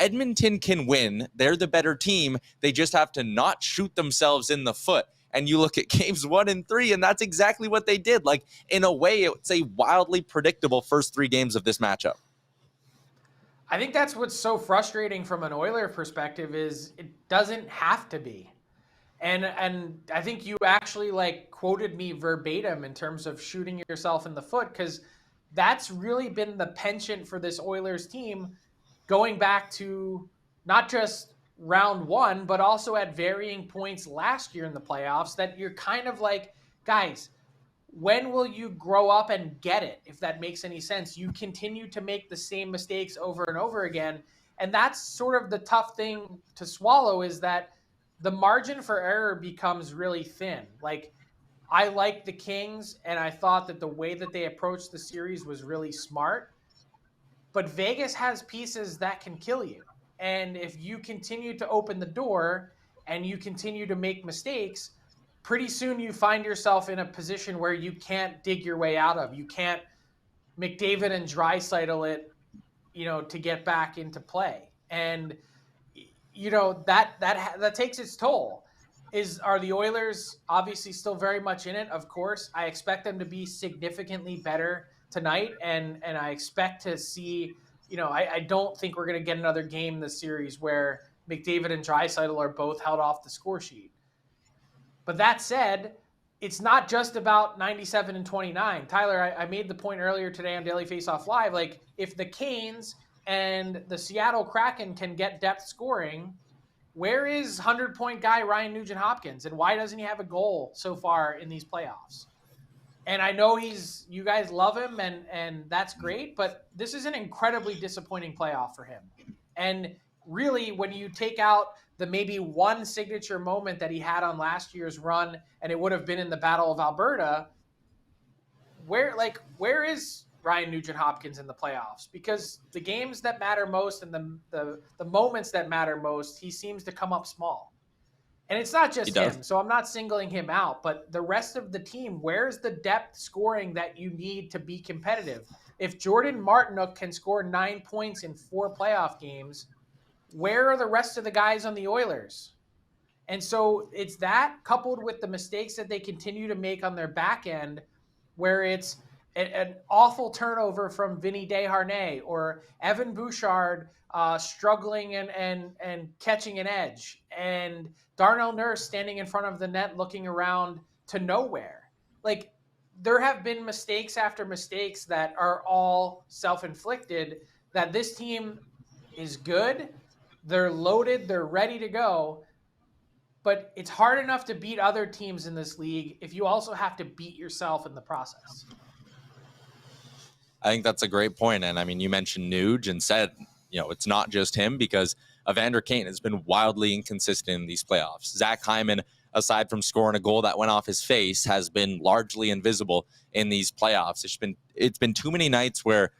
Edmonton can win. They're the better team. They just have to not shoot themselves in the foot. And you look at games 1 and 3, and that's exactly what they did. Like, in a way, it's a wildly predictable first 3 games of this matchup. I think that's what's so frustrating from an Oiler perspective is it doesn't have to be. And I think you actually like quoted me verbatim in terms of shooting yourself in the foot, because that's really been the penchant for this Oilers team going back to not just round 1, but also at varying points last year in the playoffs, that you're kind of like, guys, when will you grow up and get it? If that makes any sense, you continue to make the same mistakes over and over again. And that's sort of the tough thing to swallow, is that the margin for error becomes really thin. Like, I like the Kings, and I thought that the way that they approached the series was really smart, but Vegas has pieces that can kill you. And if you continue to open the door and you continue to make mistakes, pretty soon you find yourself in a position where you can't dig your way out of. You can't McDavid and Draisaitl it, to get back into play. And, that takes its toll. Are the Oilers obviously still very much in it? Of course. I expect them to be significantly better tonight. And I expect to see, I don't think we're going to get another game this series where McDavid and Draisaitl are both held off the score sheet. But that said, it's not just about 97 and 29. Tyler, I made the point earlier today on Daily Faceoff Live, like, if the Canes and the Seattle Kraken can get depth scoring, where is 100-point guy Ryan Nugent-Hopkins, and why doesn't he have a goal so far in these playoffs? And I know you guys love him, and that's great, but this is an incredibly disappointing playoff for him. And really, when you take out the maybe one signature moment that he had on last year's run, and it would have been in the Battle of Alberta, where is Ryan Nugent-Hopkins in the playoffs? Because the games that matter most and the moments that matter most, he seems to come up small. And it's not just him, so I'm not singling him out, but the rest of the team, where's the depth scoring that you need to be competitive? If Jordan Martinook can score 9 points in 4 playoff games, where are the rest of the guys on the Oilers? And so it's that, coupled with the mistakes that they continue to make on their back end, where it's an awful turnover from Vinny Desharnais or Evan Bouchard struggling and catching an edge, and Darnell Nurse standing in front of the net looking around to nowhere. Like, there have been mistakes after mistakes that are all self-inflicted, that this team is good, they're loaded, they're ready to go, but it's hard enough to beat other teams in this league if you also have to beat yourself in the process. I think that's a great point. And I mean, you mentioned Nuge and said, it's not just him, because Evander Kane has been wildly inconsistent in these playoffs. Zach Hyman, aside from scoring a goal that went off his face, has been largely invisible in these playoffs. It's been too many nights where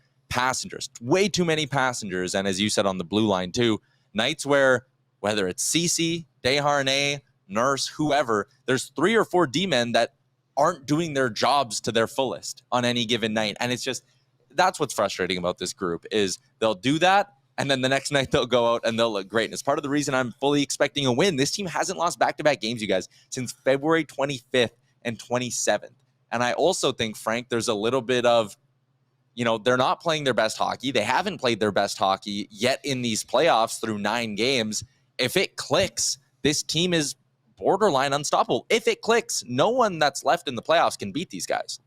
way too many passengers, and as you said on the blue line too, nights where, whether it's Ceci, Desharnais, Nurse, whoever, there's 3 or 4 D-men that aren't doing their jobs to their fullest on any given night. And it's just, that's what's frustrating about this group, is they'll do that, and then the next night they'll go out and they'll look great. And it's part of the reason I'm fully expecting a win. This team hasn't lost back-to-back games, you guys, since February 25th and 27th. And I also think, Frank, there's a little bit of, they're not playing their best hockey. They haven't played their best hockey yet in these playoffs through 9 games. If it clicks, this team is borderline unstoppable. If it clicks, no one that's left in the playoffs can beat these guys.